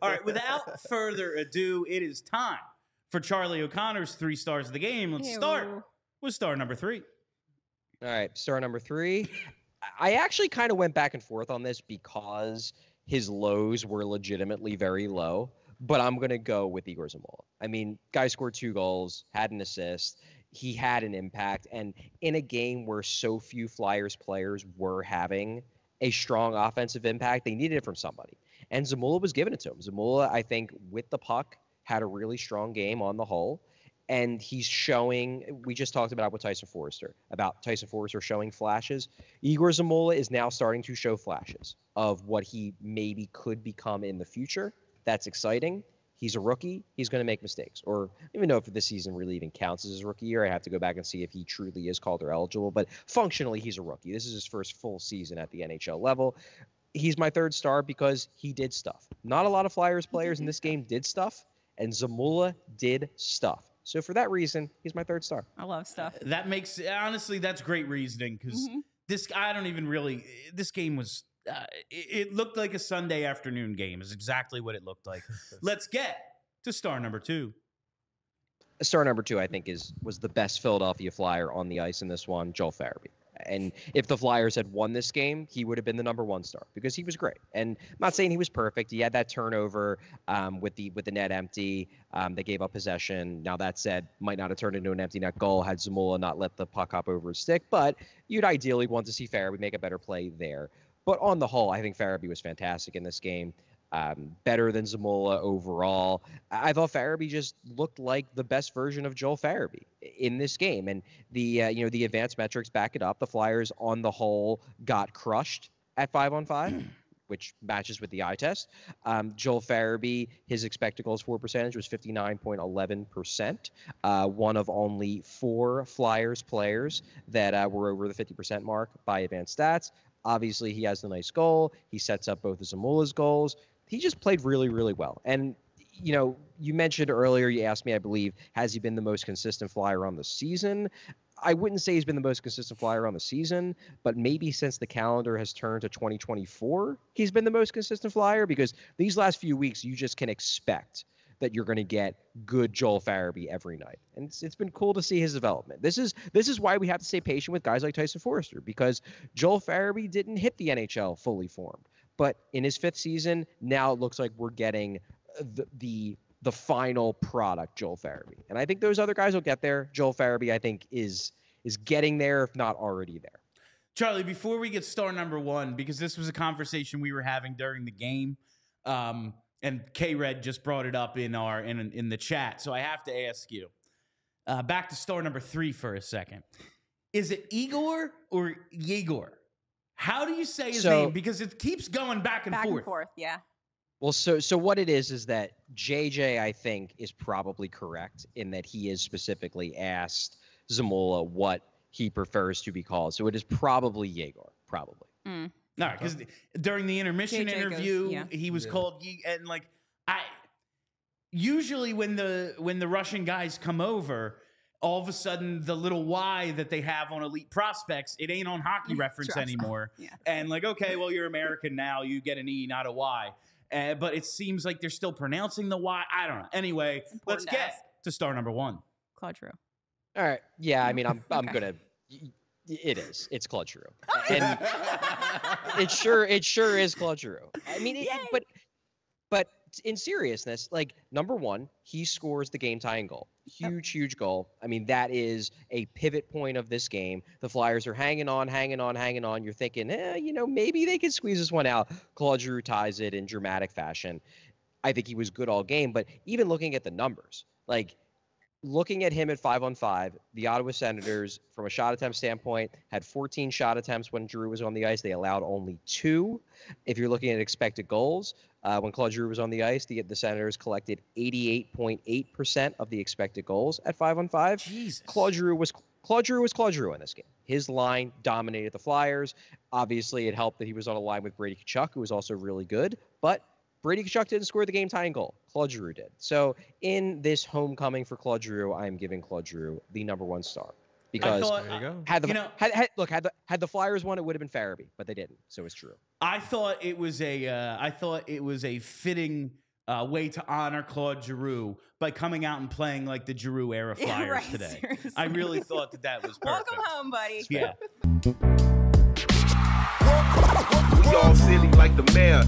All right, without further ado, it is time for Charlie O'Connor's 3 stars of the game. Let's start with star number 3. All right, star number 3. I actually kind of went back and forth on this because his lows were legitimately very low, but I'm going to go with Igor Zamola. I mean, guy scored 2 goals, had an assist. He had an impact, and in a game where so few Flyers players were having a strong offensive impact, they needed it from somebody. And Zamola was giving it to him. Zamola, I think, with the puck, had a really strong game on the whole. And he's showing, we just talked about with Tyson Forrester showing flashes. Igor Zamola is now starting to show flashes of what he maybe could become in the future. That's exciting. He's a rookie. He's going to make mistakes. Or I don't even know if this season really even counts as his rookie year. I have to go back and see if he truly is Calder eligible. But functionally, he's a rookie. This is his first full season at the NHL level. He's my 3rd star because he did stuff. Not a lot of Flyers players in this game did stuff, and Zamola did stuff. So for that reason, he's my 3rd star. I love stuff. That makes, honestly, that's great reasoning because this game was, it looked like a Sunday afternoon game is exactly what it looked like. Let's get to star number 2. Star number 2, I think, was the best Philadelphia Flyer on the ice in this one, Joel Farabee. And if the Flyers had won this game, he would have been the number 1 star because he was great. And I'm not saying he was perfect. He had that turnover with the net empty. They gave up possession. Now, that said, might not have turned into an empty net goal had Zamola not let the puck hop over his stick. But you'd ideally want to see Farabee make a better play there. But on the whole, I think Farabee was fantastic in this game. Better than Zamola overall. I thought Farabee just looked like the best version of Joel Farabee in this game, and the advanced metrics back it up. The Flyers, on the whole, got crushed at 5-on-5, which matches with the eye test. Joel Farabee, his expected goals for percentage was 59.11%. One of only 4 Flyers players that were over the 50% mark by advanced stats. Obviously, he has the nice goal. He sets up both of Zamola's goals. He just played really, really well. And, you mentioned earlier, you asked me, I believe, has he been the most consistent Flyer on the season? I wouldn't say he's been the most consistent Flyer on the season, but maybe since the calendar has turned to 2024, he's been the most consistent Flyer because these last few weeks, you just can expect that you're going to get good Joel Farabee every night. And it's been cool to see his development. This is why we have to stay patient with guys like Tyson Forrester, because Joel Farabee didn't hit the NHL fully formed. But in his 5th season, now it looks like we're getting the final product, Joel Farabee. And I think those other guys will get there. Joel Farabee, I think, is getting there, if not already there. Charlie, before we get star number 1, because this was a conversation we were having during the game, and K-Red just brought it up in the chat, so I have to ask you. Back to star number 3 for a second. Is it Igor or Yegor? How do you say his name? Because it keeps going back and forth. Yeah. Well, so what it is that JJ, I think, is probably correct in that he is specifically asked Zamola what he prefers to be called. So it is probably Yegor, probably. All right, because during the intermission interview, he was called and usually when the Russian guys come over, all of a sudden the little Y that they have on Elite Prospects, it ain't on Hockey Reference anymore. And okay, well, you're American now, you get an E, not a Y. But it seems like they're still pronouncing the Y. I don't know. Anyway, let's get to star number 1. Claude Giroux. All right. Yeah, I mean, I'm gonna. It is. It's Claude Giroux. And it sure is Claude Giroux. I mean, but in seriousness, number 1, he scores the game-tying goal. Huge goal. I mean, that is a pivot point of this game. The Flyers are hanging on. You're thinking, maybe they could squeeze this one out. Claude Giroux ties it in dramatic fashion. I think he was good all game, but even looking at the numbers, looking at him at 5-on-5, the Ottawa Senators, from a shot attempt standpoint, had 14 shot attempts when Giroux was on the ice. They allowed only 2. If you're looking at expected goals, when Claude Giroux was on the ice, the Senators collected 88.8% of the expected goals at 5-on-5. Jesus. Claude Giroux was Claude Giroux in this game. His line dominated the Flyers. Obviously, it helped that he was on a line with Brady Tkachuk, who was also really good, but Brady Tkachuk didn't score the game-tying goal. Claude Giroux did. So in this homecoming for Claude Giroux, I am giving Claude Giroux the number 1 star. Because had the Flyers won, it would have been Farabee, but they didn't. So it's true. I thought it was a fitting way to honor Claude Giroux by coming out and playing like the Giroux era Flyers today. Seriously. I really thought that was perfect. Welcome home, buddy. Yeah. We all silly like the mayor.